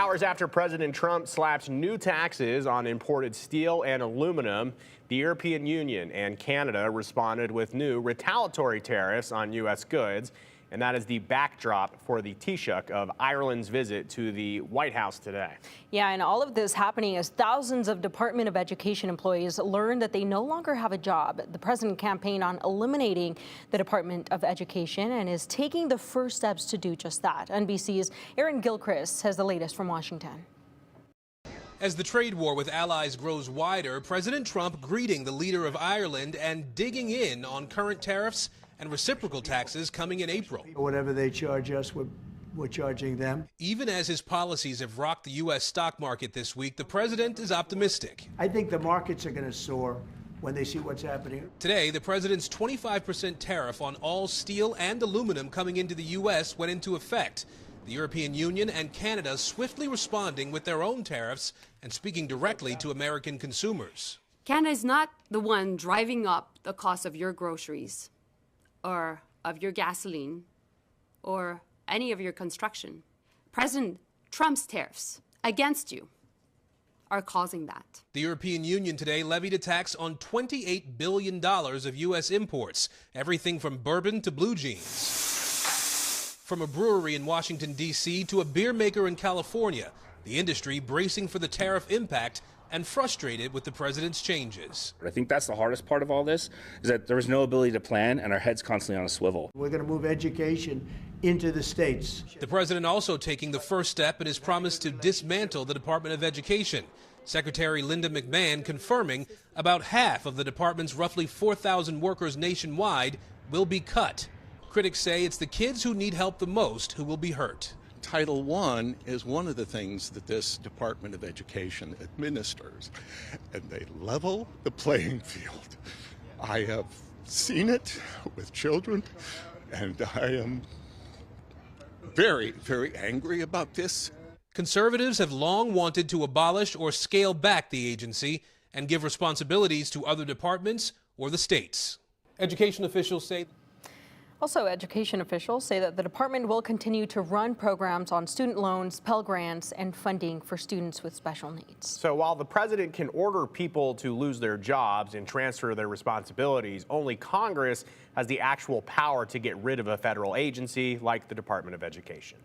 Hours after President Trump slaps new taxes on imported steel and aluminum, the European Union and Canada responded with new retaliatory tariffs on U.S. goods. And that is the backdrop for the Taoiseach of Ireland's visit to the White House today. Yeah, and all of this happening as thousands of Department of Education employees learned that they no longer have a job. The president campaigned on eliminating the Department of Education and is taking the first steps to do just that. NBC's Aaron Gilchrist has the latest from Washington. As the trade war with allies grows wider, President Trump greeting the leader of Ireland and digging in on current tariffs and reciprocal taxes coming in April. Whatever they charge us, we're charging them. Even as his policies have rocked the U.S. stock market this week, the president is optimistic. I think the markets are going to soar when they see what's happening. Today, the president's 25% tariff on all steel and aluminum coming into the U.S. went into effect. The European Union and Canada swiftly responding with their own tariffs and speaking directly to American consumers. Canada is not the one driving up the cost of your groceries or of your gasoline or any of your construction. President Trump's tariffs against you are causing that. The European Union today levied a tax on $28 billion of U.S. imports, everything from bourbon to blue jeans. From a brewery in Washington, D.C. to a beer maker in California, the industry bracing for the tariff impact and frustrated with the president's changes. I think that's the hardest part of all this, is that there was no ability to plan and our head's constantly on a swivel. We're going to move education into the states. The president also taking the first step in his promise to dismantle the Department of Education. Secretary Linda McMahon confirming about half of the department's roughly 4,000 workers nationwide will be cut. Critics say it's the kids who need help the most who will be hurt. Title I is one of the things that this Department of Education administers, and they level the playing field. I have seen it with children, and I am very, very angry about this. Conservatives have long wanted to abolish or scale back the agency and give responsibilities to other departments or the states. Education officials say. Also, education officials say that the department will continue to run programs on student loans, Pell Grants, and funding for students with special needs. So while the president can order people to lose their jobs and transfer their responsibilities, only Congress has the actual power to get rid of a federal agency like the Department of Education.